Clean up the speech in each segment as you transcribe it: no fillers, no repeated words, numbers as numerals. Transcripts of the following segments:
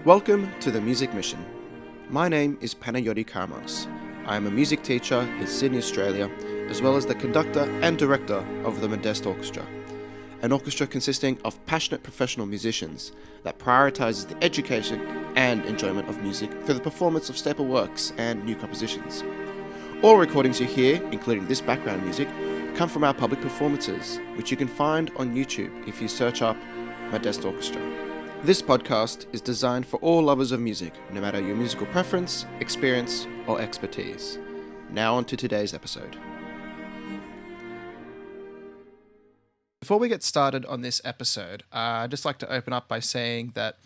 Welcome to the Music Mission. My name is Panagiotis Karamanos. I am a music teacher in Sydney, Australia, as well as the conductor and director of the Modest Orchestra, an orchestra consisting of passionate professional musicians that prioritises the education and enjoyment of music through the performance of staple works and new compositions. All recordings you hear, including this background music, come from our public performances, which you can find on YouTube if you search up Modest Orchestra. This podcast is designed for all lovers of music, no matter your musical preference, experience, or expertise. Now on to today's episode. Before we get started on this episode, I'd just like to open up by saying that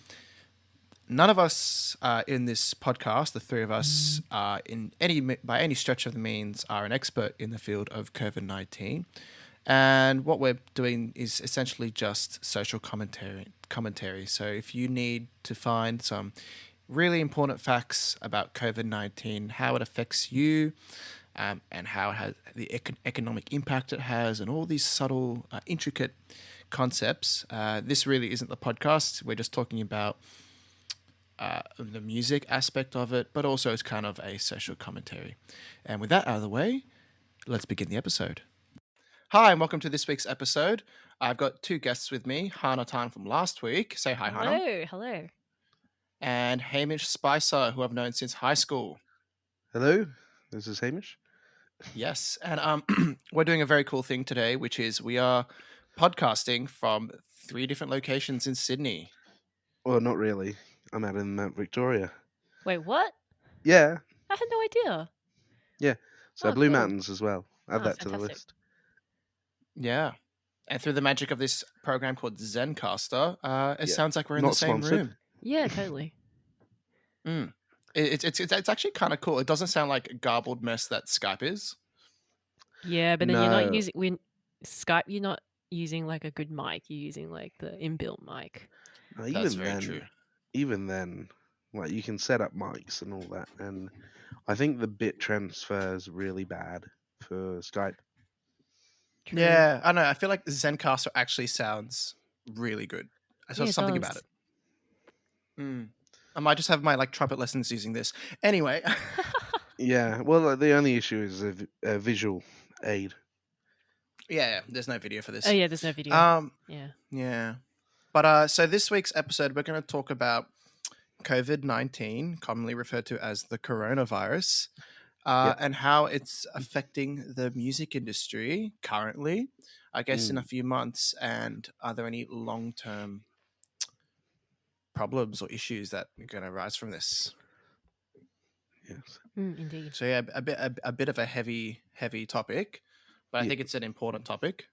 none of us in this podcast, the three of us, by any stretch of the means, are an expert in the field of COVID-19. And what we're doing is essentially just social commentary. So if you need to find some really important facts about COVID-19, how it affects you, and how it has the economic impact it has, and all these subtle, intricate concepts, this really isn't the podcast. We're just talking about the music aspect of it, but also it's kind of a social commentary. And with that out of the way, let's begin the episode. Hi, and welcome to this week's episode. I've got two guests with me, Hannah Tan from last week. Say hi, Hannah. Hello. And Hamish Spicer, who I've known since high school. Hello, this is Hamish. Yes, and we're doing a very cool thing today, which is we are podcasting from 3 different locations in Sydney. Well, not really. I'm out in Mount Victoria. Wait, what? Yeah, I had no idea. so Oh, Blue cool. Mountains as well. Add Oh, that to the fantastic. list. Yeah. And through the magic of this program called Zencaster, it Yeah, sounds like we're in not the same sponsored. room. Yeah, totally. It's actually kind of cool. It doesn't sound like a garbled mess that Skype is. Yeah, but then you're not No. using Skype. You're not using like a good mic. You're using like the inbuilt mic. No, That's very true. Even then, like you can set up mics and all that, and I think the bit transfer is really bad for Skype. True. Yeah, I know. I feel like Zencaster actually sounds really good. I saw Yeah, it something about does. it. I might just have my trumpet lessons using this. Anyway, Yeah, well, the only issue is a visual aid. yeah, there's no video for this. Oh yeah, there's no video. Yeah. Yeah. But so this week's episode, we're going to talk about COVID-19, commonly referred to as the coronavirus, Yep. and how it's affecting the music industry currently, I guess in a few months, and are there any long-term problems or issues that are going to arise from this? Yes. Indeed. So yeah, a bit of a heavy topic, but I Yeah. think it's an important topic.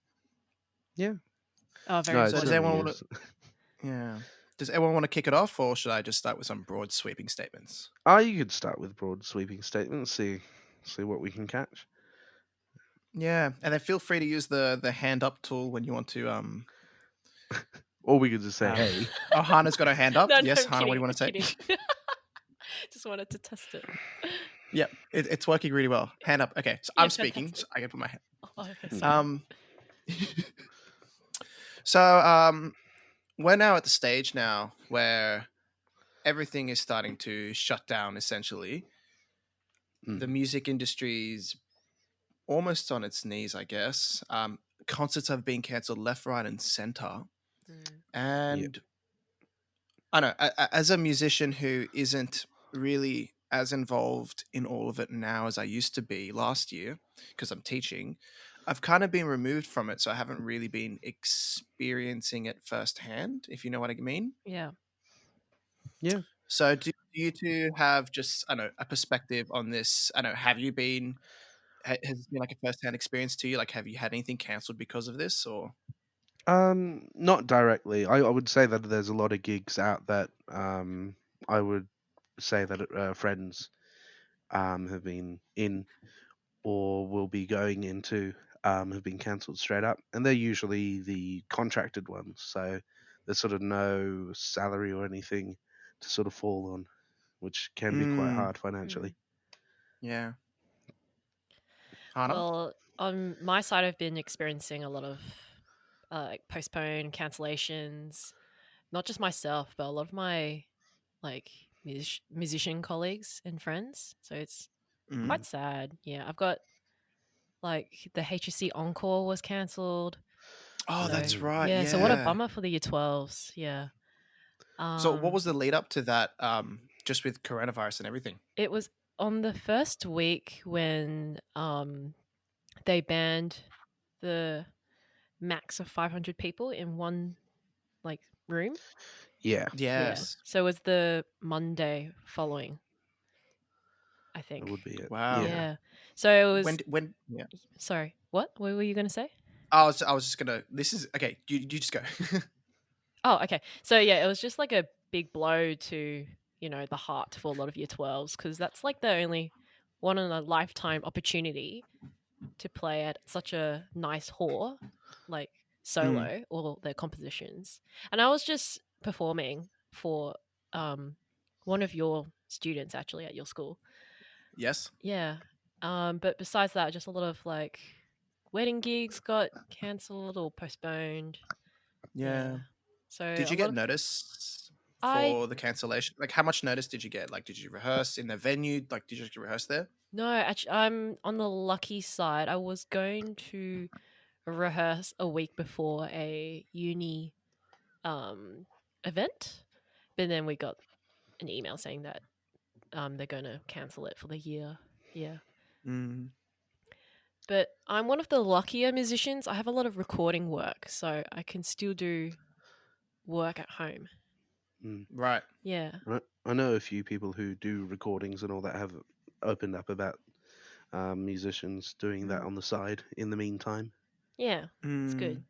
Yeah. Oh, very No, it So does important. anyone certainly want is. to? Yeah. Does everyone want to kick it off, or should I just start with some broad sweeping statements? You could start with broad sweeping statements. See what we can catch. Yeah, and then feel free to use the hand up tool when you want to. Or we could just say, "Hey." Oh, Hannah's got her hand up. No, Yes, I'm Hannah, what do you kidding, want to say? kidding. Just wanted to test it. Yep, it's working really well. Hand up. Okay, so Yeah, I'm speaking. fantastic. So I can put my hand. Oh, okay, sorry. So we're now at the stage now where everything is starting to shut down. Essentially, the music industry's almost on its knees, I guess. Concerts have been cancelled left, right, and center. And I know, as a musician who isn't really as involved in all of it now as I used to be last year, because I'm teaching, I've kind of been removed from it. So I haven't really been experiencing it firsthand, if you know what I mean. Yeah. Yeah. So do you two have just, I don't know, a perspective on this? I don't know, has it been like a firsthand experience to you? Like, have you had anything cancelled because of this, or? Not directly. I would say that there's a lot of gigs out that I would say that friends have been in or will be going into have been cancelled straight up, and they're usually the contracted ones. So there's sort of no salary or anything to sort of fall on, which can be quite hard financially. Yeah. Hannah? Well, on my side, I've been experiencing a lot of postponed cancellations. Not just myself, but a lot of my like musician colleagues and friends. So it's Mm. quite sad. Yeah, I've got like the HSC encore was cancelled. Oh, So that's right. yeah, so what a Yeah. bummer for the year 12s. Yeah. So what Um, was the lead up to that? Just with coronavirus and everything. it was on the first week when they banned the max of 500 people in one like room. Yeah, Yeah. Yes. So it was the Monday following, I that think. would be it. Wow. Yeah. Yeah. So it was When? Yeah. sorry. What were you going to say? I was just gonna. This is okay. You just go. Oh, okay. So yeah, it was just like a big blow to, the heart for a lot of year 12s because that's like the only one in a lifetime opportunity to play at such a nice hall, like solo, all their compositions. And I was just performing for one of your students actually at your school. Yes. Yeah. But besides that, just a lot of like wedding gigs got cancelled or postponed. Yeah. So Did a you lot get of notice I for the cancellation? Like, how much notice did you get? Like, did you rehearse in the venue? Like, did you just rehearse there? no, actually, I'm on the lucky side. I was going to rehearse a week before a uni event, but then we got an email saying that they're going to cancel it for the year. Yeah. Mm. But I'm one of the luckier musicians. I have a lot of recording work, so I can still do work at home. Mm. Right. Yeah. I know a few people who do recordings and all that have opened up about musicians doing that on the side in the meantime. Yeah. It's Mm. good.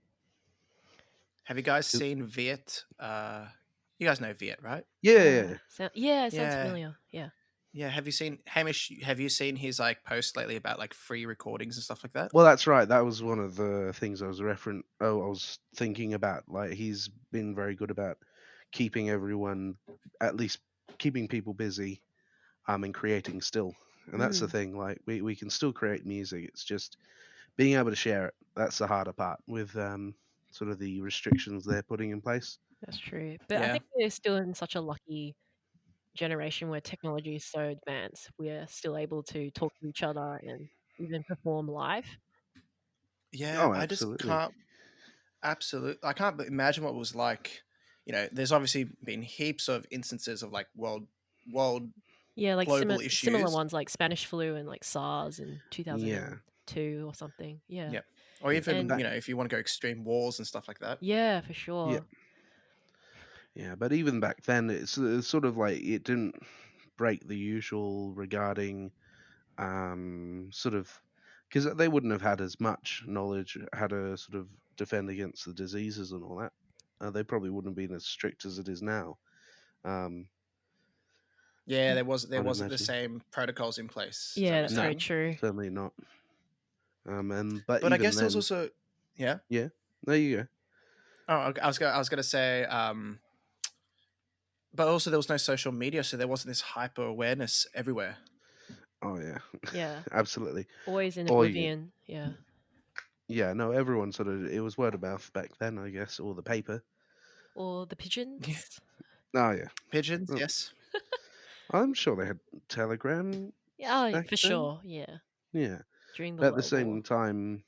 Have you guys 'Cause- seen Viet? You guys know Viet, right? Yeah, Yeah, it sounds Yeah. familiar. Yeah. Yeah. Have you seen Hamish? Have you seen his like posts lately about like free recordings and stuff like that? well, that's right. That was one of the things I was I was thinking about. Like he's been very good about keeping everyone, at least keeping people busy, and creating still. And that's the thing. Like we can still create music. It's just being able to share it. That's the harder part with sort of the restrictions they're putting in place. That's true. But I Yeah. think we're still in such a lucky generation where technology is so advanced. We're still able to talk to each other and even perform live. Yeah. Oh, I just absolutely. can't. Absolutely. I can't imagine what it was like. There's obviously been heaps of instances of like world Yeah, like global similar issues. ones like Spanish flu and like SARS in Yeah. 2002 or something. Yeah. Yeah. Or Yeah. even, And Back. if you want to go extreme wars and stuff like that. yeah, for Yeah. sure. Yeah. But even back then, it's sort of like it didn't break the usual regarding sort of because they wouldn't have had as much knowledge how to sort of defend against the diseases and all that. They probably wouldn't have been as strict as it is now. Um, Yeah, there I'd wasn't the imagine. same protocols in place. Is that Yeah, what that's you're No, very saying? true. certainly not. And but But I even guess there was then, also, yeah. yeah, there you go. Oh, I was gonna say, but also there was no social media, so there wasn't this hyper awareness everywhere. Oh yeah, Yeah. absolutely. Always in Oh yeah, oblivion. Yeah. yeah. No, everyone sort of it was word of mouth back then, I guess, or the paper. Or the Yeah, pigeons. Oh yeah, pigeons. well, Yes. I'm sure they had Telegram Yeah, back for then. sure. Yeah. Yeah, During the but at the World War. same time,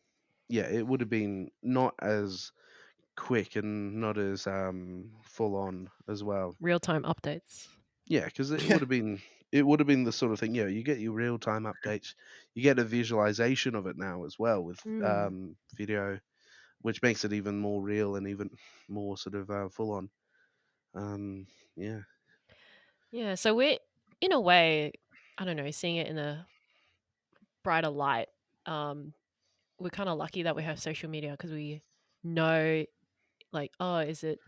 yeah, it would have been not as quick and not as full on as well. Real time updates. Yeah, because Yeah. it would have been the sort of thing. You get your real time updates. You get a visualization of it now as well with video, which makes it even more real and even more sort of full on. Yeah. Yeah. So we're, in a way, I don't know, seeing it in a brighter light. We're kind of lucky that we have social media because we know, like, oh, is it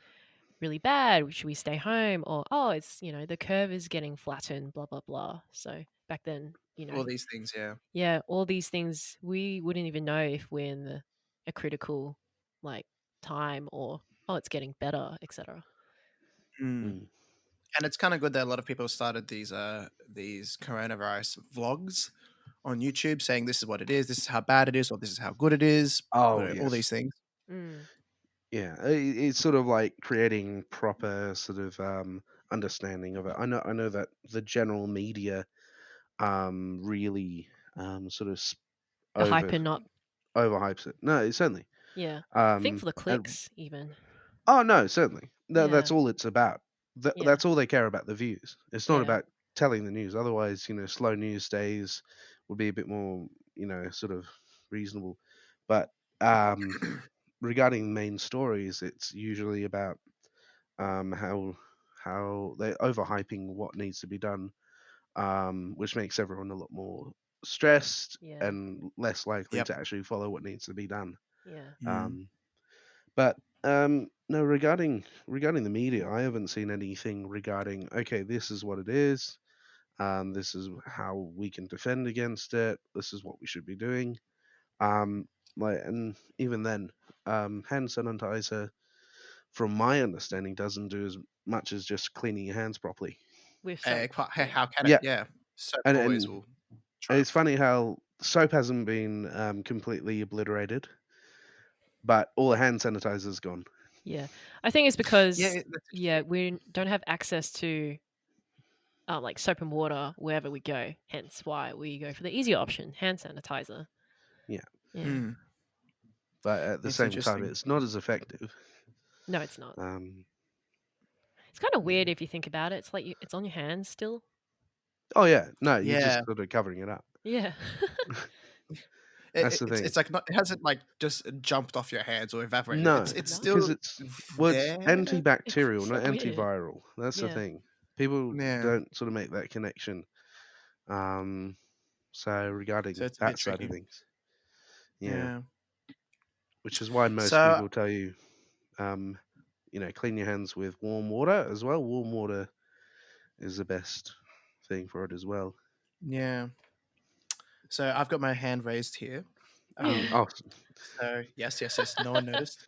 really bad? Should we stay home? Or, oh, it's, the curve is getting flattened, blah, blah, blah. So back then, All these things. Yeah. yeah, all these things we wouldn't even know if we're in a critical, like, time or, oh, it's getting better, etc. Mm. Mm. And it's kind of good that a lot of people started these coronavirus vlogs on YouTube saying this is what it is, this is how bad it is, or this is how good it is. Oh All yes. these things. Mm. Yeah. It's sort of like creating proper sort of understanding of it. I know that the general media really sort of The hype over and not. overhypes it. No, certainly. Yeah. I think Um, for the and, clicks, even. oh no, certainly. That's Yeah. all it's about. Yeah. That's all they care about, the views. It's not Yeah. about telling the news. Otherwise, slow news days would be a bit more, sort of reasonable. But regarding main stories, it's usually about how they're overhyping what needs to be done, which makes everyone a lot more stressed Yeah. and less likely Yep. to actually follow what needs to be done. Yeah. Mm. But no, regarding the media, I haven't seen anything regarding. Okay, this is what it is. This is how we can defend against it. This is what we should be doing. Um, and even then, hand sanitizer, from my understanding, doesn't do as much as just cleaning your hands properly. With soap. Hey, Yeah. how can it? Yeah, Yeah. Soap and always and will it's triumph. funny how soap hasn't been completely obliterated, but all the hand sanitizer's gone. Yeah. I think it's Yeah, because that's yeah, interesting. we don't have access to like soap and water wherever we go. Hence why we go for the easier option, hand sanitizer. Yeah, Yeah. Mm. but at the It's same time, interesting. it's not as effective. No, it's not. Um, It's kind of yeah. weird if you think about it. It's like it's on your hands still. Oh yeah, no, you're Yeah. just sort of covering it up. Yeah. That's the It's thing. it's like not, it hasn't like just jumped off your hands or evaporated. No, It's No. because still it's well, it's there. antibacterial, It's so not weird. antiviral. That's the Yeah. thing. People Yeah. don't sort of make that connection. Um, so So regarding it's a bit that side of tricky. things, yeah, Yeah. which is why most So people tell you, um, clean your hands with warm water as well. Warm water is the best thing for it as well. yeah. So I've got my hand raised here. Oh, So yes. No one noticed.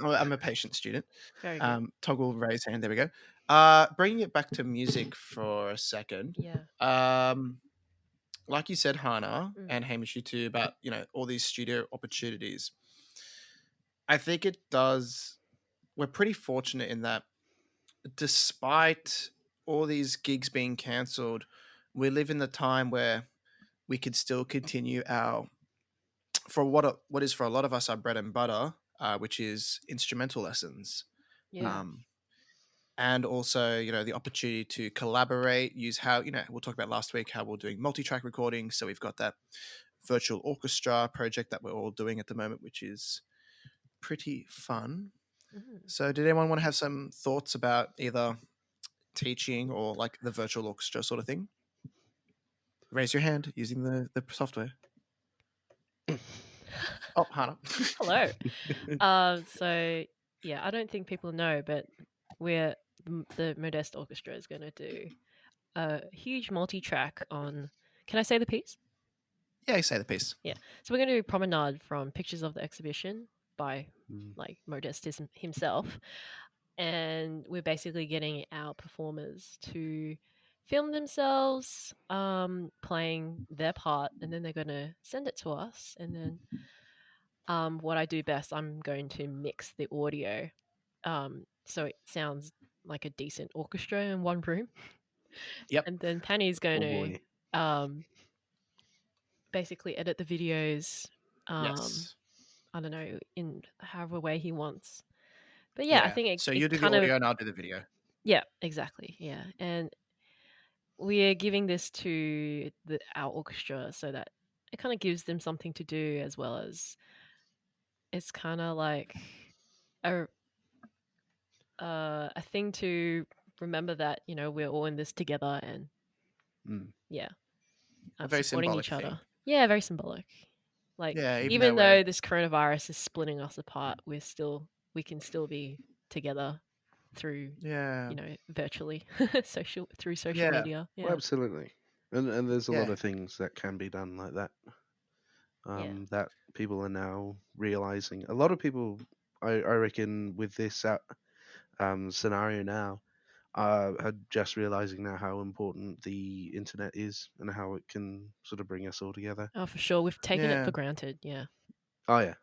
I'm a patient student. Very good. Toggle raise hand. There we go. Bringing it back to music for a second. Yeah. Like you said, Hannah Mm. and Hamish, you too, about all these studio opportunities. I think it does. We're pretty fortunate in that, despite all these gigs being cancelled, we live in the time where we could still continue our what is for a lot of us our bread and butter, which is instrumental lessons. Yeah. Um, and also, the opportunity to collaborate, use how, we'll talk about last week how we're doing multi-track recording. So we've got that virtual orchestra project that we're all doing at the moment, which is pretty fun. Mm. So did anyone want to have some thoughts about either teaching or like the virtual orchestra sort of thing? Raise your hand using the software. Oh, Hannah. Hello. So yeah, I don't think people know, but the Modest Orchestra is going to do a huge multi-track on. Can I say the piece? Yeah, you say the piece. Yeah. So we're going to do Promenade from Pictures of the Exhibition by mm, like Modest himself, and we're basically getting our performers to film themselves playing their part, and then they're going to send it to us, and then what I do best, I'm going to mix the audio so it sounds like a decent orchestra in one room. Yep. And then Penny's going oh boy. to basically edit the videos, Yes. I don't know, in however way he wants. But yeah, I think So you it do the kind of, audio and I'll do the video. yeah, exactly. Yeah. And we're giving this to our orchestra so that it kind of gives them something to do, as well as it's kind of like a a thing to remember that we're all in this together, and Mm. yeah, A very supporting symbolic each thing. other. Yeah, very symbolic. Like Yeah, even though we're though this coronavirus is splitting us apart, we can still be together through yeah. virtually through social Yeah. media. Well, Yeah, absolutely. And there's a lot Yeah. of things that can be done like that. yeah, That people are now realizing. A lot of people, I reckon, with this scenario now, are just realizing now how important the internet is and how it can sort of bring us all together. oh for sure. We've taken it Yeah. for granted. Yeah, Oh yeah,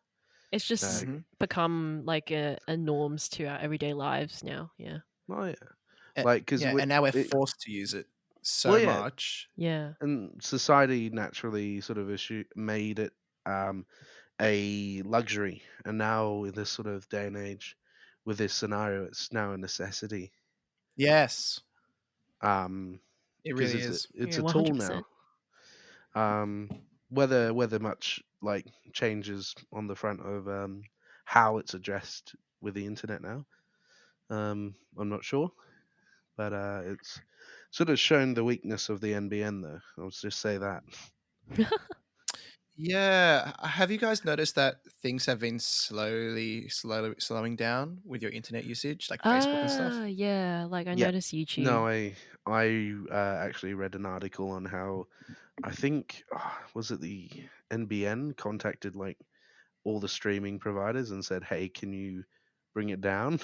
it's just no, Mhm. become like a norms to our everyday lives now. Yeah, oh yeah. Like, because Yeah, and now we're forced to use it well, so yeah, much. Yeah. and society naturally sort of made it a luxury, and now in this sort of day and age, with this scenario, it's now a necessity. Yes, Um, it because really is. it's Yeah, a tool 100%. now. Whether much like changes on the front of how it's addressed with the internet now, I'm not sure, but it's sort of shown the weakness of the NBN though. I'll just say that. Yeah, have you guys noticed that things have been slowly slowing down with your internet usage, like Facebook and stuff? Yeah, like I Yeah. noticed YouTube. No, I actually read an article on how I think was it the NBN contacted like all the streaming providers and said, "Hey, can you bring it down?"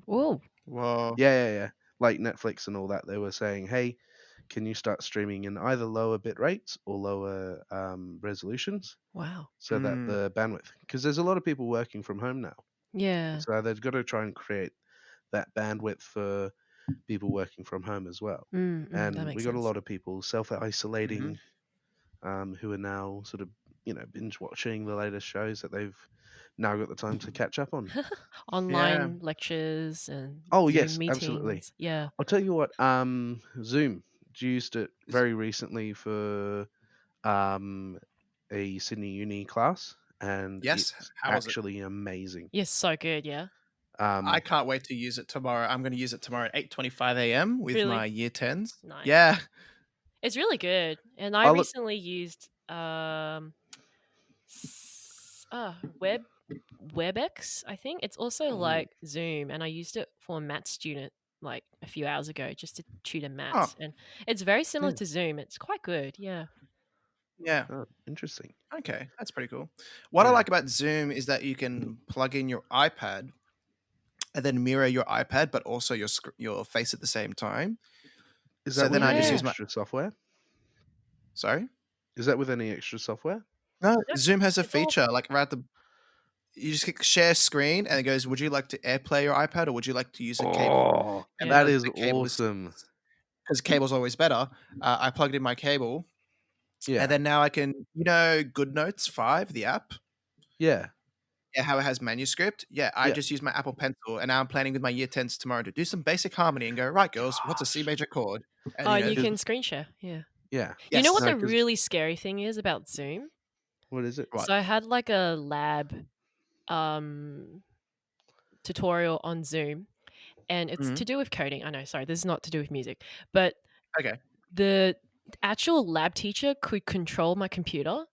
Whoa. Whoa. Yeah. Like Netflix and all that, they were saying, "Hey, can you start streaming in either lower bit rates or lower resolutions Wow. so that Mm, the bandwidth?" Because there's a lot of people working from home now, Yeah. so they've got to try and create that bandwidth for people working from home as well. That And we makes got a sense. lot of people hmm self-isolating, who are now sort of binge watching the latest shows that they've now got the time to catch up on. Yeah. Online lectures and Oh Zoom yes, absolutely. meetings. Yeah. I'll tell you what. Zoom used it very recently for um, a Sydney Uni class, and Yes. it's How was it? actually amazing. Yes, so good. Yeah. I Um, can't wait to use it tomorrow. I'm going to use it tomorrow at 8:25 a.m. with my Really year 10s. nice. Yeah. It's really good. And I I'll look. recently used web WebEx, I think. It's also Ooh, like Zoom, and I used it for a math student like a few hours ago just to tutor Oh, maths. And it's very similar yeah. to Zoom. It's quite good. Yeah. yeah. Oh, interesting. Okay, that's pretty cool. What I Yeah. like about Zoom is that you can plug in your iPad and then mirror your iPad, but also your face at the same time. Is So that then with I any just Yeah. use my. extra software? Sorry. Is that with any extra software? No, Nope. Zoom has a It's all feature like right at the. You just click share screen and it goes, "Would you like to AirPlay your iPad or would you like to use a cable?" Oh, And that yeah. because is the cable is awesome. because cable's always better, I plugged in my cable, and Yeah. then now I can, GoodNotes 5, the app. Yeah. Yeah, how it has manuscript. Yeah, I Yeah. just use my Apple Pencil, and now I'm planning with my year 10s tomorrow to do some basic harmony and go, right, girls, what's a C Gosh. major chord? And Oh, and you 'Cause- can screen share. Yeah. yeah. You know what yes, No, the because really scary thing is about Zoom? what is it? what? So I had like a lab um tutorial on Zoom, and it's Mhm. to do with coding. I know, sorry, this is not to do with music, but Okay. the actual lab teacher could control my computer.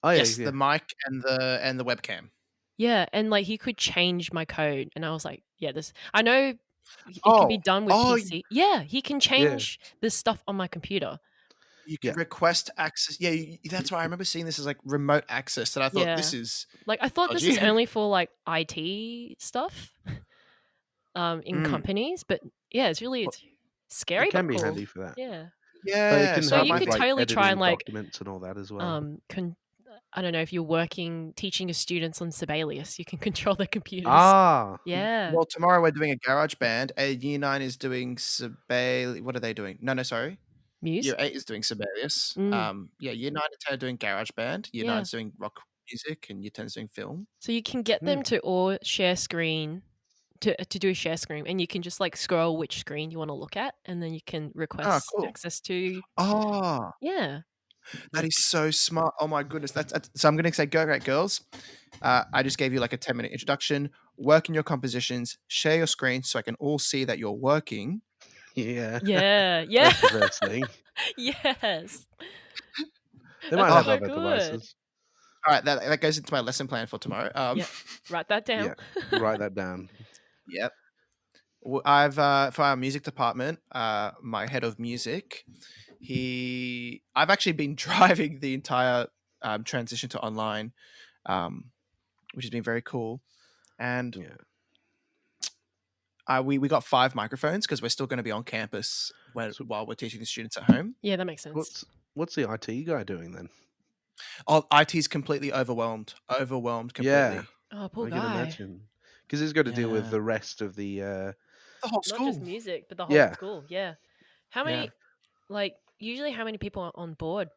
Oh yeah, Yes, yeah, the mic and the webcam. Yeah, and like he could change my code, and I was like, yeah, this. I know it can be Oh, done with oh, PC. Yeah, he can yeah, change the stuff on my computer. you yeah. can request access. Yeah, that's why I remember seeing this as like remote access, and I thought this Yeah, is like I thought this is dodgy. only for like IT stuff, in Mm. companies, but yeah, Well, it's it scary but can be cool. handy for that, Yeah, but it Yeah, can so so I help you might with could like totally try and editing like documents and all that as well. um con- I don't know if you're working teaching a students on Sibelius, you can control their computers. Ah, Yeah, well, tomorrow we're doing a garage band. Year 9 is doing Sibelius. What are they doing? No, sorry. Muse. Year 8 is doing Sibelius. Mm, Yeah, Year 9 and 10 are doing garage band. Year yeah. 9 is doing rock music, and Year 10 is doing film. So you can get hmm. them to all share screen to do a share screen, and you can just like scroll which screen you want to look at, and then you can Oh, request cool. access to. Oh, Yeah, that like is so smart. Oh my goodness. So I'm going to say, go great girls. I just gave you like a 10-minute introduction. Work in your compositions. Share your screen so I can all see that you're working. Yeah, yeah, yeah, that's the first thing. yes, They might that's Oh, have so other good. devices. all right. That goes into my lesson plan for tomorrow. Yeah, write that down. Yeah, write that down. Yep. I've for our music department, my head of music, I've actually been driving the entire transition to online, um, which has been very cool. And Yeah. we got 5 microphones because we're still going to be on campus So while we're teaching the students at home. Yeah, that makes sense. what's the IT guy doing then? Oh, IT's completely overwhelmed Yeah, completely. Oh, poor I can guy. imagine because he's got to deal with Yeah. the rest of the The whole not just school. music, but the whole Yeah. school. Yeah. How Yeah. many? Like usually, how many people are on board?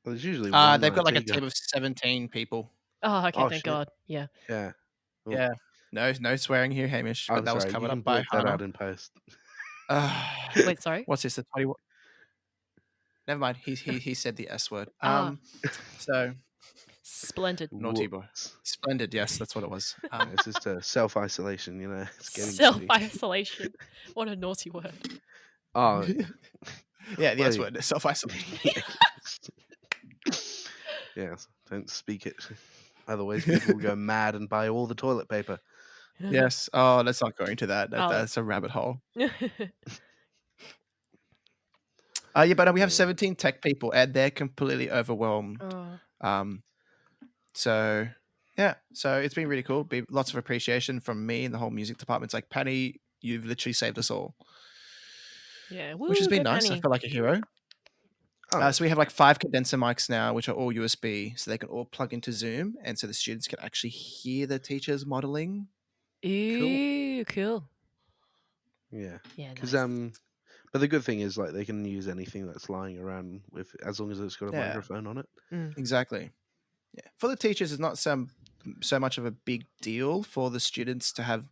Well, there's usually one They've got like a teacher. team of 17 people. Oh, okay. Oh Thank shit. God. Yeah. Yeah. Oh, Yeah. No swearing here, Hamish, but I'm that was sorry. You covered can up by bleep that Hannah. out in post. Wait. Sorry. What's this? The 20. Never mind. He said the S word. Ah, So splendid. naughty boy. Whoops. Splendid. Yes, that's what it was. Yeah, it's just a self-isolation, you know. It's getting Self silly. isolation. What a naughty word. Oh, Yeah, the S well, word. Self isolation. yes. Don't speak it. Otherwise, people will go mad and buy all the toilet paper. Yes. Oh, let's not go into that. Oh. That's a rabbit hole. Yeah, but we have Yeah. 17 tech people, and they're completely overwhelmed. Oh. So yeah, so it's been really cool. Lots of appreciation from me and the whole music department. It's like, Patty, you've literally saved us all, Yeah. which has Woo, been go nice. I Penny. feel like a hero. Oh, So we have like 5 condenser mics now, which are all USB, so they can all plug into Zoom, and so the students can actually hear the teachers modeling. Ooh, cool. yeah. Yeah, Because nice. but the good thing is like they can use anything that's lying around with as long as it's got a Yeah, microphone on it. exactly. Yeah, for the teachers, it's not so much of a big deal for the students to have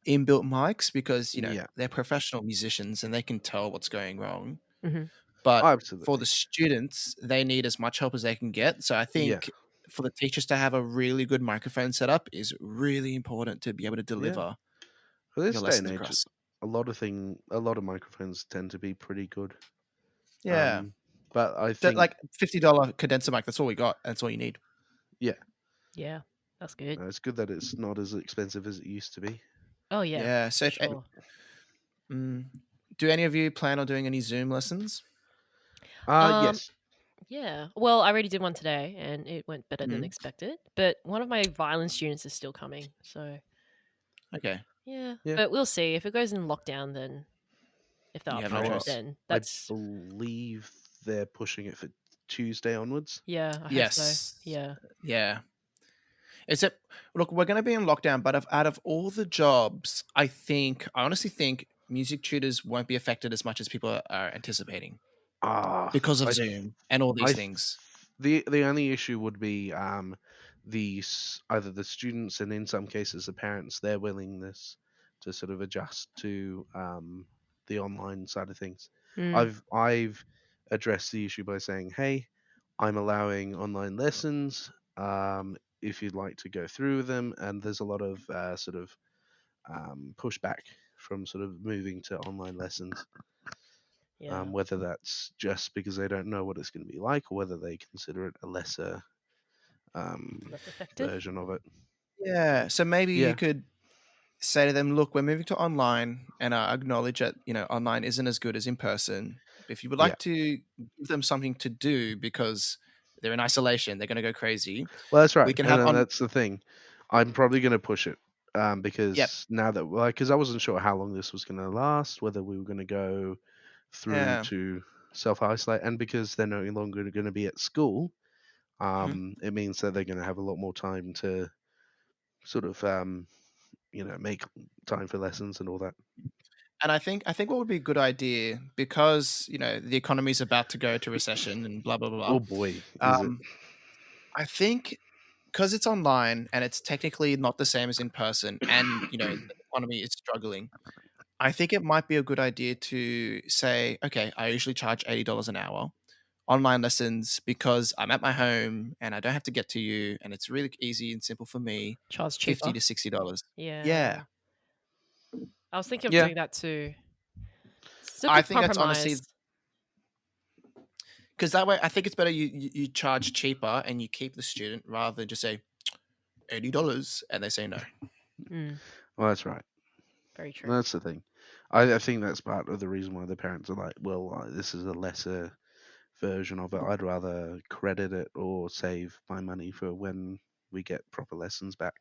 inbuilt mics because Yeah. they're professional musicians and they can tell what's going wrong. Mm-hmm. But Oh, for absolutely. the students, they need as much help as they can get. So I Yeah. think for the teachers to have a really good microphone setup is really important to be able to Yeah. deliver For this your day and lessons age, across. a lot of microphones tend to be pretty good. Yeah. But I That think like $50 condenser mic, that's all we got. That's all you need. yeah, Yeah, that's good. it's good that it's not as expensive as it used to be. Oh yeah, Yeah. So for if sure. do any of you plan on doing any Zoom lessons? Yes. Yeah. Well, I already did one today, and it went better than Mm. expected. But one of my violin students is still coming, so Okay. yeah. Yeah. But we'll see if it goes in lockdown. Then, if they're You up have for no it, well, choice. then I that's believe they're pushing it for Tuesday onwards. yeah. I hope so. Yes. Yeah. Yeah. Except, look, we're going to be in lockdown, but out of all the jobs, I honestly think music tutors won't be affected as much as people are anticipating Ah, because of I Zoom and all I these th- things. the only issue would be either the students and in some cases the parents, their willingness to sort of adjust to the online side of things. Mm. I've addressed the issue by saying, hey, I'm allowing online lessons if you'd like to go through them, and there's a lot of sort of pushback from sort of moving to online lessons. Yeah. Whether that's just because they don't know what it's going to be like, or whether they consider it a lesser Less effective. version of it. Yeah. So maybe you Yeah, could say to them, look, we're moving to online, and acknowledge that, online isn't as good as in person. If you would yeah. like to give them something to do because they're in isolation, they're going to go crazy. Well, that's We right, can and have then on. that's the thing. I'm probably going to push it Yep. because now that because I wasn't sure how long this was going to last, whether we were going to go through Yeah. to self isolate, and because they're no longer going to be at school, Mhm. it means that they're going to have a lot more time to sort of make time for lessons and all that. And I think what would be a good idea, because the economy is about to go to recession and blah blah blah. Oh boy, is it? Um, I think because it's online and it's technically not the same as in person, and the economy is struggling. I think it might be a good idea to say, okay, I usually charge $80 an hour online lessons because I'm at my home and I don't have to get to you, and it's really easy and simple for me. Charge $50 cheaper. to $60. Yeah. Yeah, I was thinking of Yeah, doing that too. It's a I good think that's honestly compromise. because that way I think it's better you charge cheaper and you keep the student rather than just say $80 and they say no. Mm, well, that's right. very true. That's the thing. I think that's part of the reason why the parents are like, well, this is a lesser version of it. I'd rather credit it or save my money for when we get proper lessons back.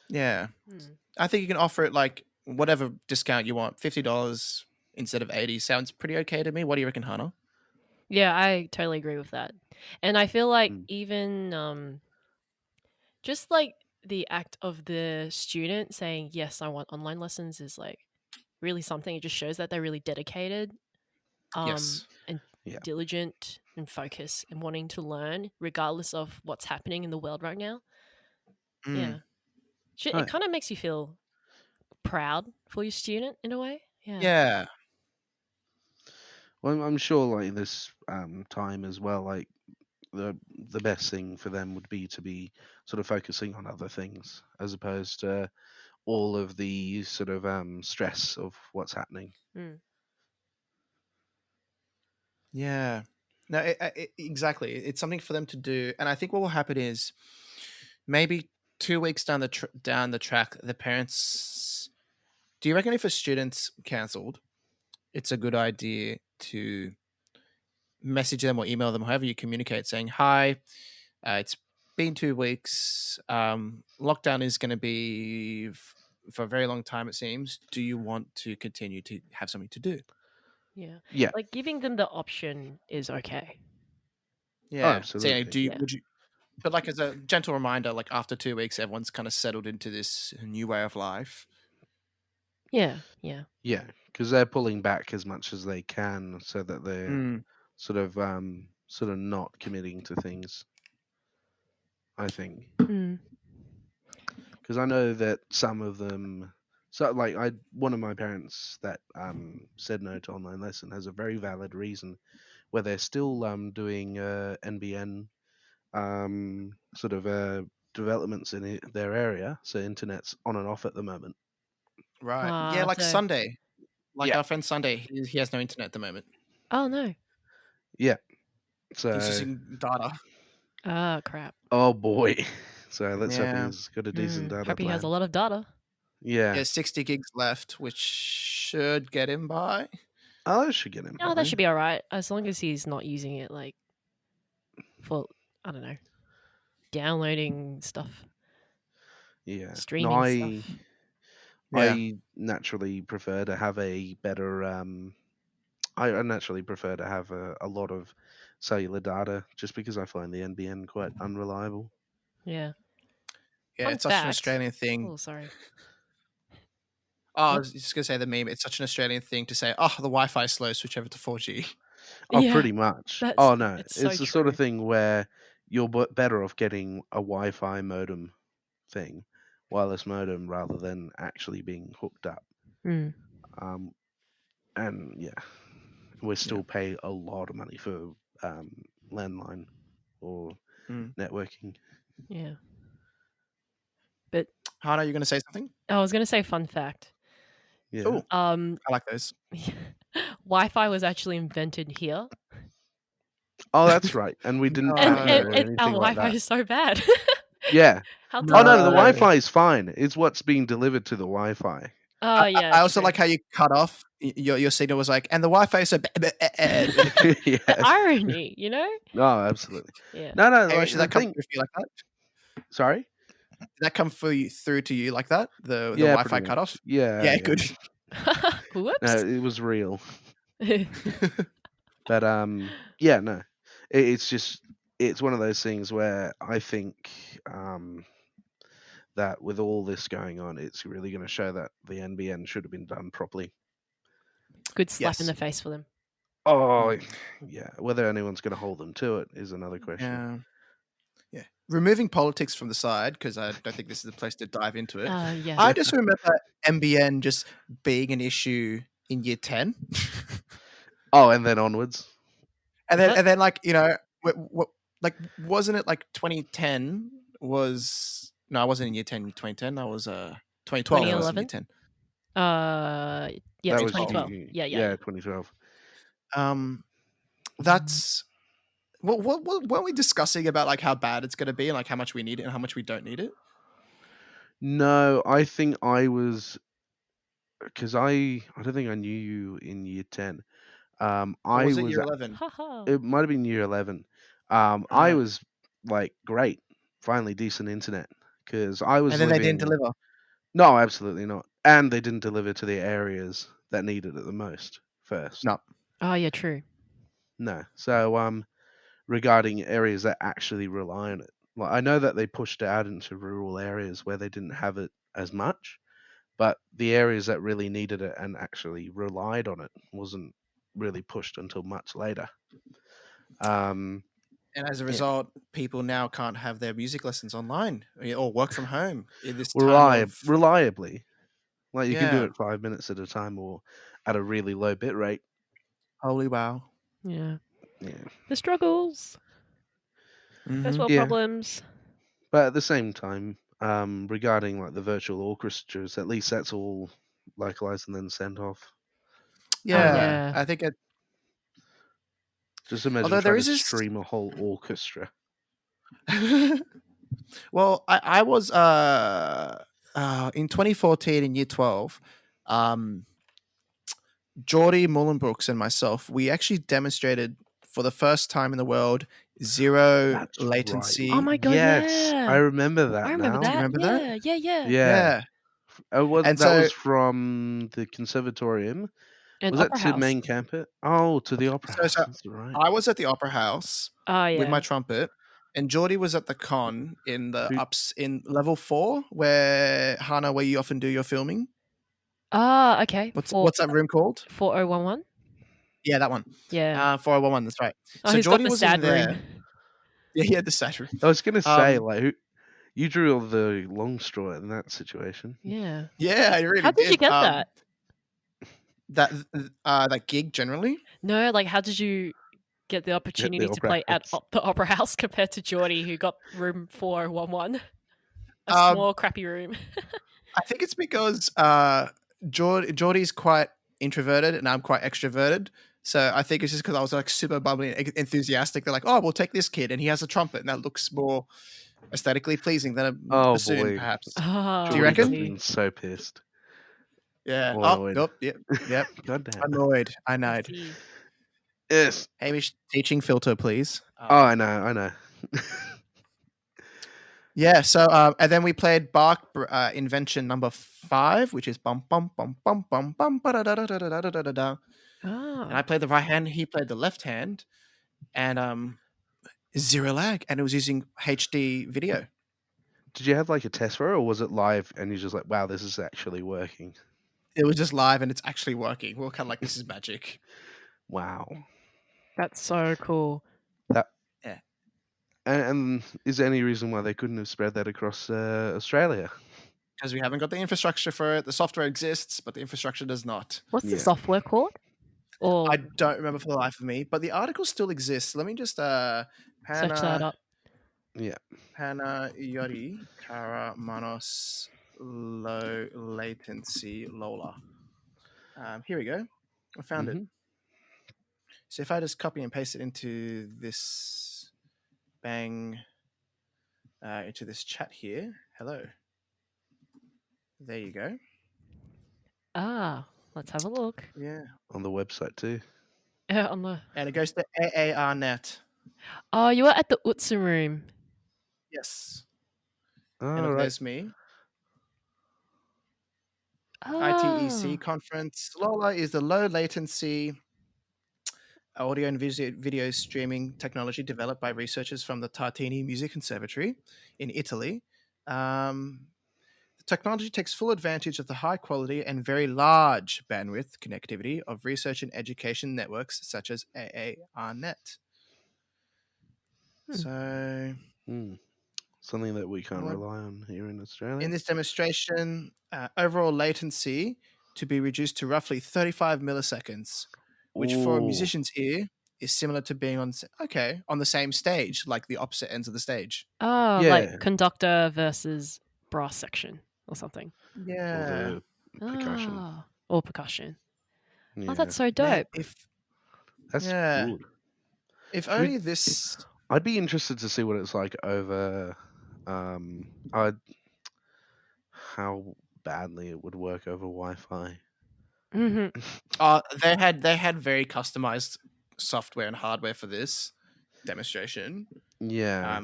Yeah, Mm. I think you can offer it like whatever discount you want. $50 instead of 80 sounds pretty okay to me. What do you reckon, Hannah? Yeah, I totally agree with that. And I feel like Mm. even just like the act of the student saying, yes, I want online lessons is like really something. It just shows that they're really dedicated Yes. and Yeah. diligent and focused and wanting to learn regardless of what's happening in the world right now. Yeah. Oh, It kind of makes you feel proud for your student in a way. Yeah. Yeah. Well, I'm sure like this time as well, like the best thing for them would be to be sort of focusing on other things as opposed to all of the sort of stress of what's happening. Mm. Yeah. No, exactly. It's something for them to do, and I think what will happen is maybe 2 weeks down the track, the parents. Do you reckon if a student's cancelled, it's a good idea to message them or email them, however you communicate, saying, "Hi, it's been 2 weeks. Lockdown is going to be for a very long time, it seems. Do you want to continue to have something to do?" Yeah. Yeah. Like giving them the option is okay. Oh, Yeah. Saying, absolutely. do you, Yeah. would you? But like as a gentle reminder, like after 2 weeks, everyone's kind of settled into this new way of life. Yeah. Yeah. Yeah, because they're pulling back as much as they can so that they're Mm, sort of not committing to things. I think Mm. because I know that some of them. So, like, one of my parents that said no to online lesson has a very valid reason where they're still doing NBN sort of developments in their area, so internet's on and off at the moment. right. Yeah, like So, Sunday. Like Yeah, our friend Sunday, he has no internet at the moment. oh no. yeah. He's So, using data. Ah, crap. oh boy. So let's hope Yeah. he's got a decent data Hope he has a plan. lot of data. Yeah. Yeah, 60 gigs left, which should get him by. Oh, that should get him Oh, by. that should be all right as long as he's not using it like for I don't know, downloading stuff, Yeah. No, streaming stuff. Yeah. I naturally prefer to have a better I naturally prefer to have a lot of cellular data just because I find the NBN quite unreliable. Yeah. Yeah, Fun it's such an fact. Australian thing. Oh, sorry. Oh, I What? was just going to say the meme. It's such an Australian thing to say, oh, the Wi Fi is slow, switch over to 4G. Oh, Yeah, pretty much. that's Oh no, it's so it's the sort of true. thing where you're better off getting a Wi-Fi modem thing, wireless modem, rather than actually being hooked up. Mm. Um, and yeah, we Yeah. still pay a lot of money for landline or Mm. networking. Yeah. But Hannah, you going to say something? I was gonna say fun fact. Yeah. Oh, Um, I like those. Wi-Fi was actually invented here, Oh, that's right. And we didn't and, patent it and, or No. and our anything like Wi-Fi that. is so bad. Yeah. How Oh no, terrible no, is the that? No. Wi-Fi is fine. It's what's being delivered to the Wi-Fi. Oh yeah, I also true. like how you cut off. Your signal was like, and the Wi Fi is so. The Yes. irony, you know? No, absolutely. Yeah. No, no. Hamish, Like did the that come thing. through for you like that? Sorry. Did that come through to you like that? The Yeah, Wi pretty Fi much. cutoff? Yeah, Yeah, yeah. good. No, Whoops. it was real. But yeah, no. It's just it's one of those things where I think that with all this going on, it's really going to show that the NBN should have been done properly. Good slap in Yes. the face for them. Oh, yeah. Whether anyone's going to hold them to it is another question. Yeah. Yeah. Removing politics from the side, because I don't think this is the place to dive into it. Yeah. I just remember MBN just being an issue in year 10. Oh, and then onwards. And then like, what like wasn't it like 2010 was no, I wasn't in year 10 in 2010. I was 2012 I was in year 2011? 10. Yeah, That it's was 2012. Yeah. 2012. That's what weren't we discussing about like how bad it's going to be and like how much we need it and how much we don't need it? No, I think I was because I don't think I knew you in year 10. Or I was it was year 11? Haha. it might have been year 11. I Uh, was like great, finally decent internet because I was and then they didn't living. deliver. No, absolutely not. And they didn't deliver to the areas that needed it the most first. No. Oh yeah, true. No. So regarding areas that actually rely on it, Like, I know that they pushed it out into rural areas where they didn't have it as much, but the areas that really needed it and actually relied on it wasn't really pushed until much later. Um, And as a yeah, result, people now can't have their music lessons online or work from home in this time of reliably, like you can do yeah. it 5 minutes at a time or at a really low bit rate. Holy wow. Yeah. Yeah, The struggles. First Hmm. world yeah. problems. But at the same time, regarding like the virtual orchestras, at least that's all localized and then sent off. Oh Yeah, yeah. I think it. Just imagine Although there trying to is this. stream a whole orchestra. Well, I was in 2014 in year 12. Um, Geordie Mullenbrooks and myself, we actually demonstrated for the first time in the world zero That's right. Oh latency. my god, Yes, I yeah. remember I that remember Do now. you that. remember that? Yeah, yeah, yeah. Yeah, Yeah. was And that so was from the conservatorium? And Was that Opera to House. main campus? Oh, to the opera so house. so That's right. I was at the Opera House Oh with my yeah. trumpet, and Geordie was at the con in the Who? ups in level 4, where Hannah, where you often do your filming. Ah, okay. What's that room called? 4011. Yeah, that one. Yeah. 4011. That's right. Oh, So who's got Geordie the was in sad room? there. Yeah, he had the sat room. I was gonna say Um, like who? You drew all the long straw in that situation. Yeah. yeah, I really How did you did. get that? That gig generally. No, like how did you get the At opportunity the to opera play at house. the Opera House compared to Geordie, who got room 4011? A Um, small, crappy room. I think it's because Geordie's quite introverted and I'm quite extroverted. So I think it's just because I was like super bubbly and enthusiastic. They're like, "Oh, we'll take this kid, and he has a trumpet, and that looks more aesthetically pleasing than a Oh bassoon, boy, perhaps." Ah, Do you I Geordie must have reckon? see. been so pissed Yeah. or Oh, annoyed. nope. Yep. Yep. God damn. Annoyed. I I know. see. Yes. Hamish, teaching filter, please. Oh, I know. I know. Yeah. So, and then we played Bach invention number 5, which is bum bum bum bum bum bum ba da da da da da da da da da. And I Ah. played the right hand, he played the left hand, and zero lag, and it was using HD video. Did you have like a test for it, or was it live and you're just like, wow, this is actually working? It was just live, and it's actually working. We were kind of like, this is magic. Wow. That's so cool. That Yeah. and is there any reason why they couldn't have spread that across Australia? Because we haven't got the infrastructure for it. The software exists, but the infrastructure does not. What's the Yeah. software called? Or I don't remember for the life of me, but the article still exists. Let me just search that up. Yeah. Panagiotis Karamanos low latency Lola. Here we go. I found it. Mhm. So if I just copy and paste it into this bang into this chat here. Hello. There you go. Ah, let's have a look. Yeah. On the website too. On the. And it goes to AARnet. Oh, you were at the Utsu room. Yes. And Oh, look, right. there's me. Oh. ITEC conference. Lola is the low latency audio and video streaming technology developed by researchers from the Tartini Music Conservatory in Italy. The technology takes full advantage of the high quality and very large bandwidth connectivity of research and education networks such as AARNet. Hmm. So, Something that we can't what- rely on here in Australia. in this demonstration, overall latency to be reduced to roughly 35 milliseconds, which for a Ooh. musician's ear is similar to being on the same stage, like the opposite ends of the stage. Oh, Yeah. like conductor versus brass section or something. Or Yeah, the percussion. Ah, or percussion. Yeah. Oh, that's so man. dope. That's Yeah. good. If only this. I'd be interested to see what it's like over I'd how badly it would work over Wi-Fi. Hmm. They had very customized software and hardware for this demonstration. Yeah.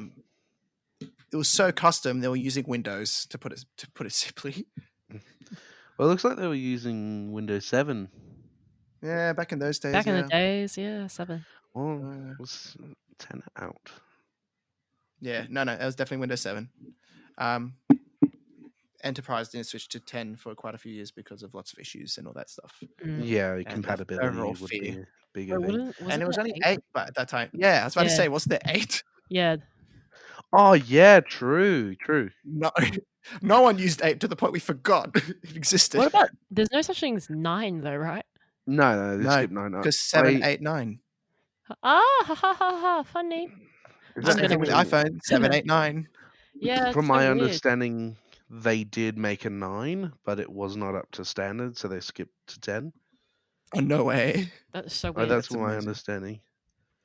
It was so custom they were using Windows to put it simply. Well, it looks like they were using Windows 7. Yeah, back in those days. Back in Yeah. the days, yeah, 7. Well, it was 10 out. Yeah, no, it was definitely Windows 7. Enterprise didn't switch to 10 for quite a few years because of lots of issues and all that stuff. Yeah, And the compatibility overall would fear. be a bigger Wait, thing. wasn't And it was there only 8? 8 but at that time. Yeah, I was about to Yeah. say, wasn't there 8? Yeah. Oh yeah, true. No, no one used 8 to the point we forgot it existed. What about? There's no such thing as 9 though, right? No, they No, skipped 9. because 7, 8, 9. Ah, ha ha ha ha! Funny. Is I'm that Same gonna thing with win. iPhone, 7, 8, 9. Yeah, from it's so my weird. understanding? They did make a 9, but it was not up to standard, so they skipped to 10. Oh, no way. That's so Oh, weird. that's That's my amazing. understanding.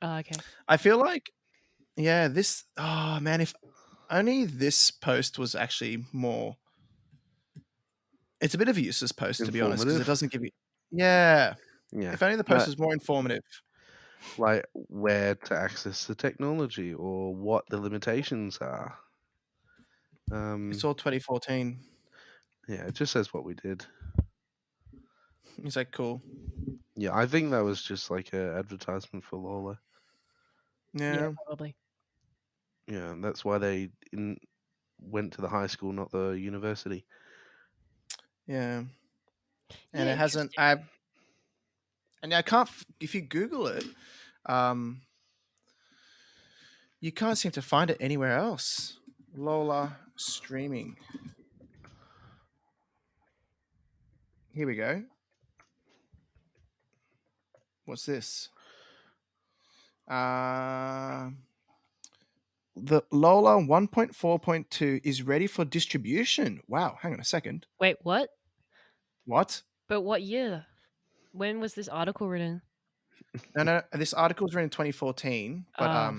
Oh, okay. I feel like, yeah, this. Oh man, if only this post was actually more. It's a bit of a useless post, to be honest, because it Informative. doesn't give you. Yeah, Yeah. if only the post was more informative. Like where to access the technology or what the limitations are. It's all 2014. Yeah, it just says what we did. It's like cool. Yeah, I think that was just like a advertisement for Lola. Yeah, Yeah, probably. Yeah, and that's why they went to the high school, not the university. yeah, and Yeah, it hasn't. I can't. If you Google it, you can't seem to find it anywhere else. Lola streaming. Here we go. What's this? The Lola 1.4.2 is ready for distribution. Wow, hang on a second. Wait, what? What? But what year? When was this article written? No, this article was written in 2014, but Ah.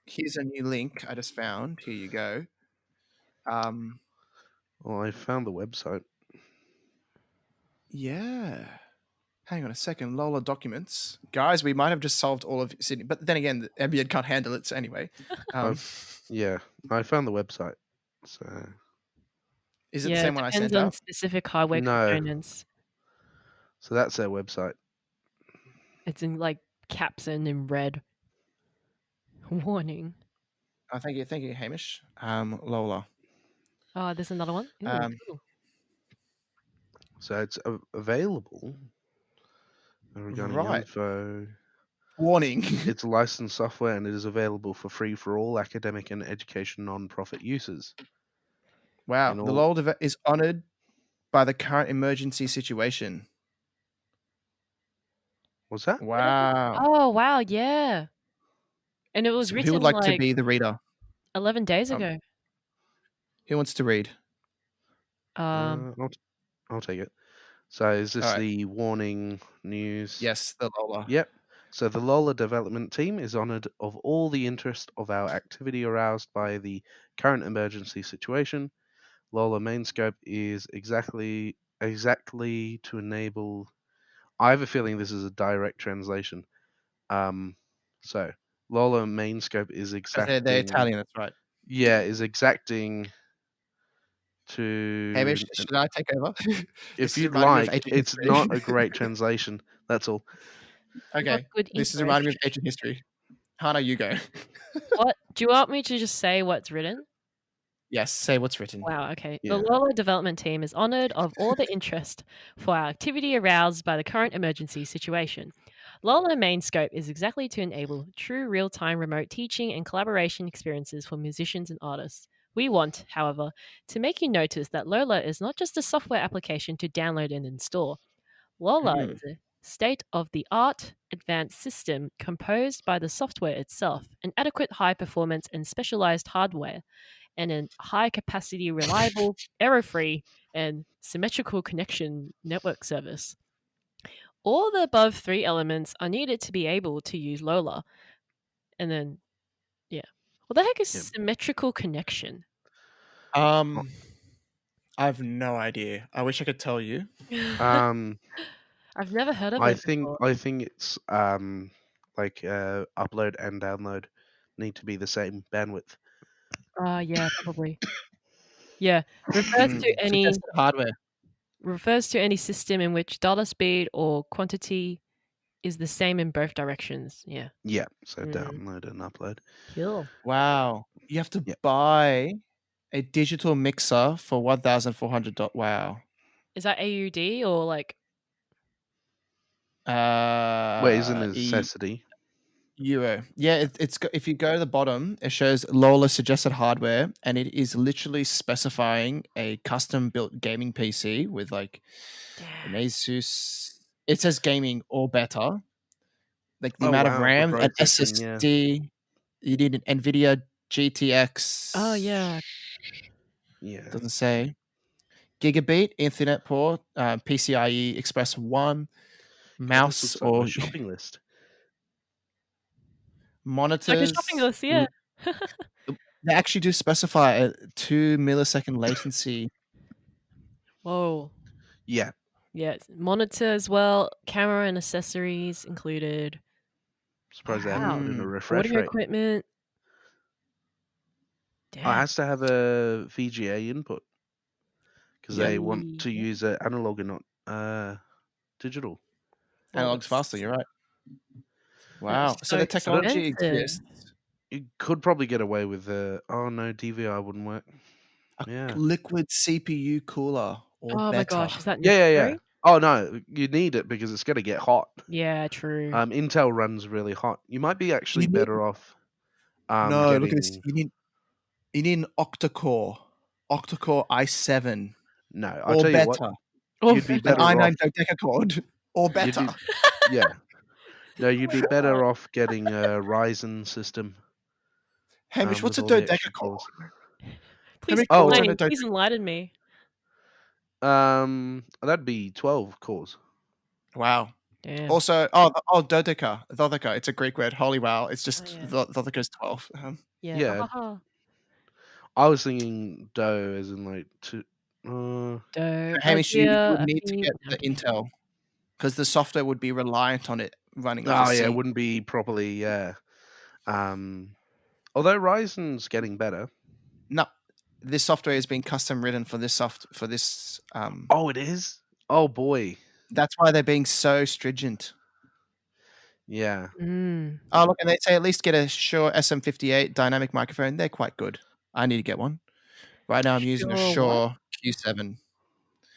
here's a new link I just found. Here you go. Well, I found the website. Yeah. Hang on a second. Lola documents. Guys, we might have just solved all of Sydney. But then again, the ambient can't handle it. So anyway. Yeah, I found the website. So Is it the Yeah, same it one I depends sent on out? specific hardware No. components. So that's their website. It's in like caps and in red. Warning. Oh, thank you, Hamish. Lola. Oh, there's another one. Ooh, cool. So it's available. Regarding Right. info, Warning. it's licensed software and it is available for free for all academic and education non-profit users. Wow. In The all- Lola is honored by the current emergency situation. What's that? Wow. Oh, wow, yeah. And it was So written who would like to like be the reader? 11 days ago. Who wants to read? Um, I'll take it. So is this All right. the warning news? Yes, the Lola. Yep. So the Lola development team is honoured of all the interest of our activity aroused by the current emergency situation. Lola main scope is exactly to enable. I have a feeling this is a direct translation. So Lola main scope is exacting. They're Italian, that's right. Yeah, is exacting to. Hamish, should I take over? If you'd like, it's not a great translation. That's all. Okay. good This is reminding me of inspiration. ancient history. Hannah, you go. What? Do you want me to just say what's written? Yes, say what's written. Wow, okay. Yeah. The Lola development team is honoured of all the interest for our activity aroused by the current emergency situation. Lola main scope is exactly to enable true real-time remote teaching and collaboration experiences for musicians and artists. We want, however, to make you notice that Lola is not just a software application to download and install. Lola is a state-of-the-art advanced system composed by the software itself, an adequate high performance and specialized hardware, and a high capacity, reliable, error-free, and symmetrical connection network service. All the above three elements are needed to be able to use Lola. And then, yeah. What the heck is symmetrical connection? I have no idea. I wish I could tell you. I've never heard of I it think before. it's like upload and download need to be the same bandwidth. Yeah, probably. Yeah, refers to any Suggested hardware. refers to any system in which data speed or quantity is the same in both directions. Yeah. Yeah, so download and upload. Cool. Wow. You have to Yeah. buy a digital mixer for $1,400. Wow. Is that AUD or like? Well, isn't a E necessity. Euro. Yeah, if you go to the bottom, it shows Lola suggested hardware, and it is literally specifying a custom built gaming PC with like an Damn. Asus. It says gaming or better. Like the Oh amount of wow, the RAM and processing, yeah. SSD. You need an NVIDIA Oh GTX. yeah. Yeah. Doesn't say. Gigabit Ethernet port, PCIe Express 1, God, this mouse looks like my or shopping list. It's like a shopping monitors. list, yeah. They actually do specify a 2 millisecond latency. Whoa. Yeah. Yeah, monitor as well, camera and accessories included. Surprised they haven't Wow. put in a Mm. refresh Audio rate. equipment. It Damn. has to have a VGA input because Yep. they want to Yeah. use an analog and not digital. Well, Analog's faster, that's you're right. that is Wow. So so the technology expensive. exists. You could probably get away with the. Oh no, DVI wouldn't work. A Yeah. liquid CPU cooler or Oh my better. gosh, is that Yeah. necessary? Oh no, you need it because it's going to get hot. Yeah, true. Intel runs really hot. You might be actually You need better off no, look at this. getting. You need an octa-core i7 No, I'll or tell you what. better. Oh, You'd be An better off. i9 dodecahedron or You'd better. be. Yeah. No, you'd be God. better off getting a Ryzen system Hamish, what's with a all the extra dodecacore? cores. How Please many cores in Oh, a explain. Please dodecacore? enlighten me. That'd be 12 cores. Wow. Damn. Also, dodeca. It's a Greek word. Holy wow. It's just yeah. dodeca is 12. Yeah. Yeah. Haha. I was thinking dough as in like two. Dough. Oh Hamish, you dear. would need to get I'm the kidding. Intel because the software would be reliant on it running off a Oh yeah, it C. wouldn't be properly. Yeah. Although Ryzen's getting better. No, this software has been custom written for this Oh, it is. Oh boy. That's why they're being so stringent. Yeah. Mm. Oh, look, and they say at least get a Shure SM58 dynamic microphone. They're quite good. I need to get one. Right now, I'm using a Sure. What? Shure Q7.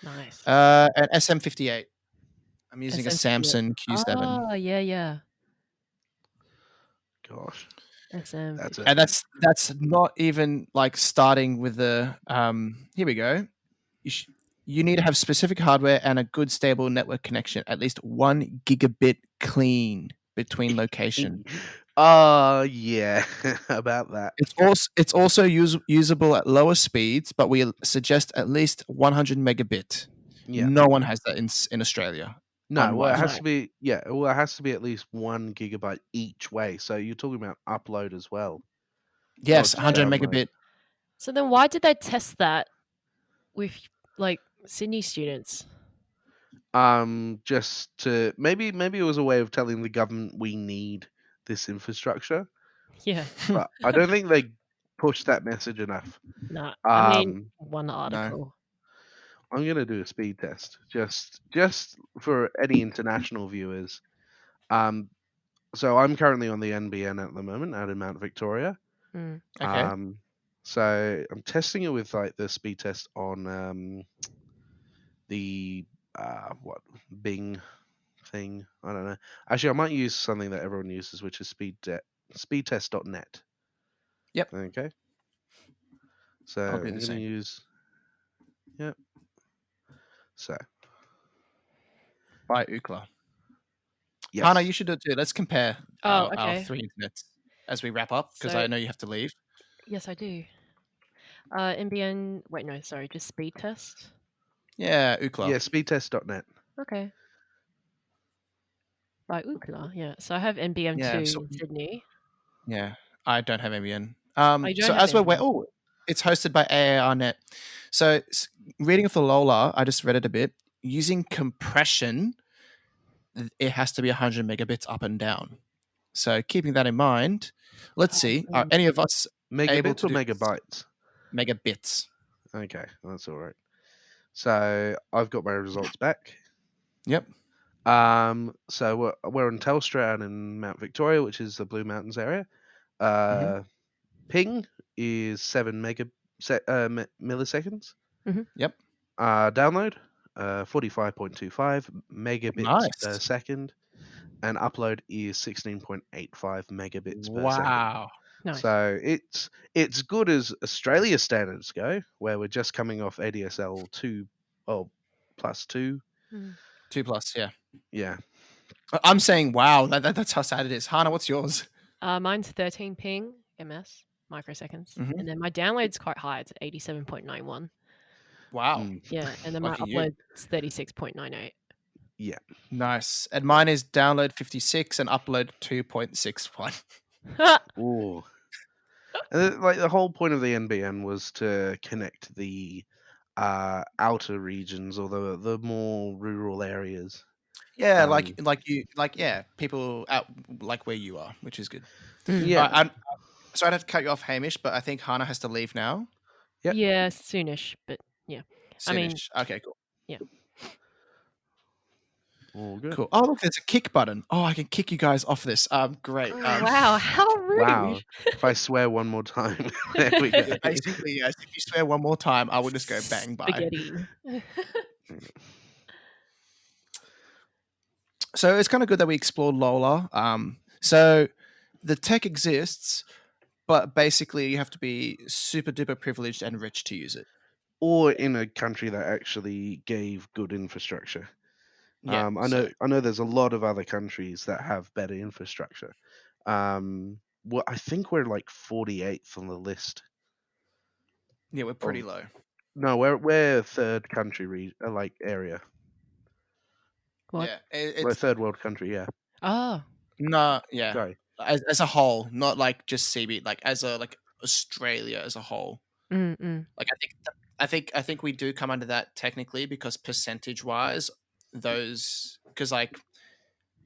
Nice. An SM58. I'm using a SM58. Samsung Q7. Oh yeah. Gosh, SM. that's it. And that's not even like starting with the here we go. You need to have specific hardware and a good stable network connection, at least 1 gigabit clean between location. Yeah, about that. It's also usable at lower speeds, but we suggest at least 100 megabit. Yeah. No one has that in Australia on No, well, it has Wi-Fi. to be. Yeah, well, it has to be at least 1 gigabyte each way. So you're talking about upload as well, not Yes, just 100 download. megabit. So then, why did they test that with like Sydney students? Just to maybe it was a way of telling the government we need this infrastructure, Yeah. but I don't think they pushed that message enough. Nah. I mean, Um, one article. I'm gonna do a speed test just for any international viewers. Um, so I'm currently on the NBN at the moment out in Mount Victoria. Mm. Okay. So I'm testing it with like the speed test on the what Bing thing. I don't know. Actually, I might use something that everyone uses, which is speedtest.net. Yep. Okay. So I'll do I'm the gonna same. use. Yep. So By Ookla. yes. Hannah, you should do it too. Let's compare Oh, our okay. 3 internets as we wrap up because So I know you have to leave. yes, I do. NBN. Wait, no, sorry, just speed test. Yeah, Ookla. Yeah, speedtest.net. Okay. By Ookla, yeah. So I have NBM2 Yeah, so in Sydney. yeah, I don't have NBN. Oh, you So don't have as we're NBN. it's hosted by AARnet. So reading of the Lola, I just read it a bit. Using compression, it has to be 100 megabits up and down. So keeping that in mind, let's see. Are any of us able Megabits to or do megabytes? megabits? Okay, that's all right. So I've got my results back. Yep. So we're on Telstra out in Mount Victoria, which is the Blue Mountains area. Mm-hmm. Ping is 7 milliseconds. Yep. Download 45.25 megabits per Nice. second, and upload is 16.85 megabits per second. Wow. Nice. So it's good as Australia standards go, where we're just coming off ADSL 2, plus 2. 2+, yeah. Yeah. I'm saying wow. That's how sad it is. Hannah, what's yours? Mine's 13 ping ms microseconds, Mhm. and then my download's quite high. It's 87.91. Wow. Mm, Yeah, and then my Lucky you. upload's 36.98. yeah. Nice. And mine is download 56 and upload 2.61. Ooh. And like the whole point of the NBN was to connect the outer regions, or the more rural areas. Yeah, Um, people out like where you are, which is good. Yeah. All right, I'm sorry I have to cut you off, Hamish, but I think Hannah has to leave now. Yep. Yeah, soonish, but yeah. I mean, Soonish. Okay, cool. yeah. All good. Cool. Oh, look, there's a kick button. Oh, I can kick you guys off this. Great. Oh, wow, how rude. Wow. If I swear one more time, there we go. Basically, yes. If you swear one more time, I will just go bang by. Spaghetti. So it's kind of good that we explored Lola. So the tech exists, but basically you have to be super duper privileged and rich to use it. Or in a country that actually gave good infrastructure. Yeah. I know there's a lot of other countries that have better infrastructure. Well, I think we're like 48th on the list. Yeah, we're pretty of- low. No, we're third country area. What? Yeah, Like it's third world country, yeah. Oh. no, yeah. Sorry. As a whole, not like just CB, like as a like Australia as a whole. Like I think we do come under that technically because percentage wise, because like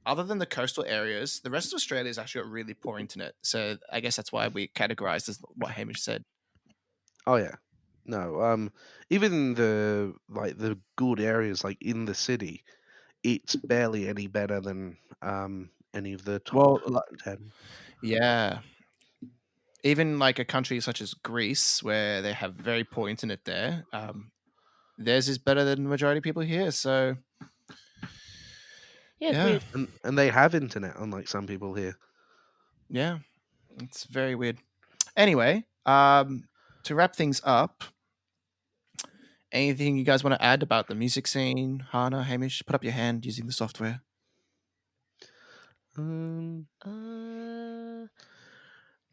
other than the coastal areas, the rest of Australia has actually got really poor internet. So I guess that's why we categorized as what Hamish said. Oh yeah. No, even the good areas like in the city, it's barely any better than any of the top Well, 10. yeah. Even like a country such as Greece, where they have very poor internet there, theirs is better than the majority of people here. So Yeah, it's yeah, weird. And they have internet, unlike some people here. yeah, it's very weird. Anyway, to wrap things up, anything you guys want to add about the music scene? Hannah, Hamish, put up your hand using the software. Um,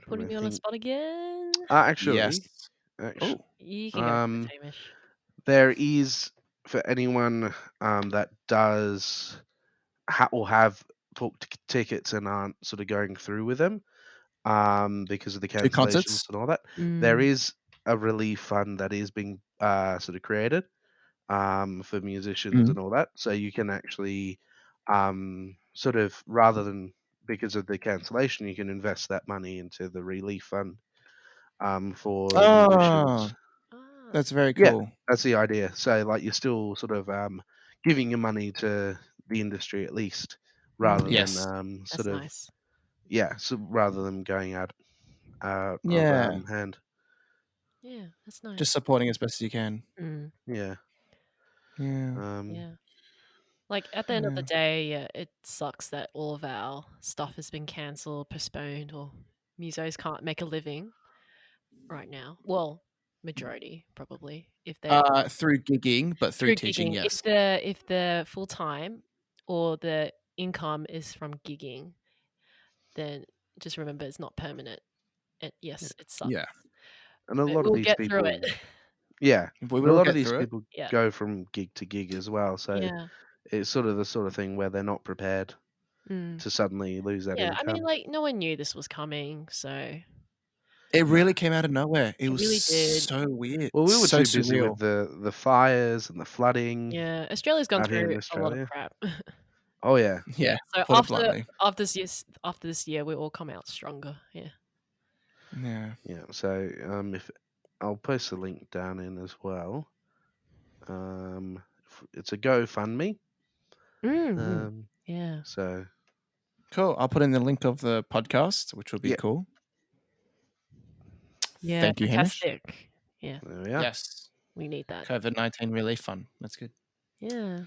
Putting I me on a think spot again. actually, Yes. actually, Oh, You can go um, first, Hamish. there is, for anyone that does or have booked tickets and aren't sort of going through with them because of the two cancellations concerts. and all that, there is a relief fund that is being sort of created for musicians Mm. and all that. So you can actually sort of, rather than because of the cancellation, you can invest that money into the relief fund for the Oh, musicians. Ah. that's very Yeah, cool. that's the idea. So like you're still sort of giving your money to the industry at least, rather than Yes. That's sort of nice. so rather than going out of Yeah. hand. Yeah, that's nice. Just supporting as best as you can. Mm, Yeah. Yeah. yeah. Like at the end of the Yeah. day, yeah, it sucks that all of our stuff has been cancelled, postponed, or musos can't make a living right now. Well, majority probably if they're Through gigging, but through through teaching, gigging. yes. If they're full time or the income is from gigging, then just remember it's not permanent. Yes, it sucks, Yeah. And a but lot of we'll these get through it. people, yeah, We and a will lot of get these through it. people Yeah, go from gig to gig as well. So yeah, it's sort of the sort of thing where they're not prepared mm. to suddenly lose that Yeah. I mean, income. like no one knew this was coming, so It No. really came out of nowhere. It it was really did. so weird. Well, we were So too busy surreal. with the fires and the flooding Yeah, Australia's gone out here in through a lot of Australia. crap. Oh yeah, Yeah. So Put it bluntly. after this year, we all come out stronger. Yeah. Yeah. yeah. So if I'll post a link down in as well. It's a GoFundMe. Yeah. So Cool. I'll put in the link of the podcast, which will be yeah, cool. Yeah, Thank you, Hamish. fantastic. Yeah, There we are. Yes. we need that. COVID-19 relief fund. That's good. Yeah.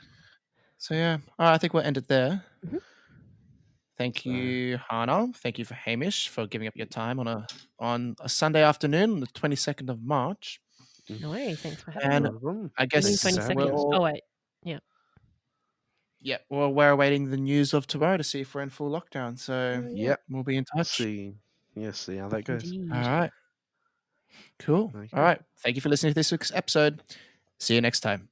So yeah, all right, I think we'll end it there. Mhm. Thank So, you, Hannah. Thank you for Hamish for giving up your time on a Sunday afternoon, the 22nd of March. No worries. Thanks for having And me. no problem. I You mean guess 22nd? we'll Oh, wait. Yeah. yeah, well, we're awaiting the news of tomorrow to see if we're in full lockdown. So Oh, yeah. Yep. we'll be in touch. See how that goes. All Indeed. right. Cool. Okay. All right. Thank you for listening to this week's episode. See you next time.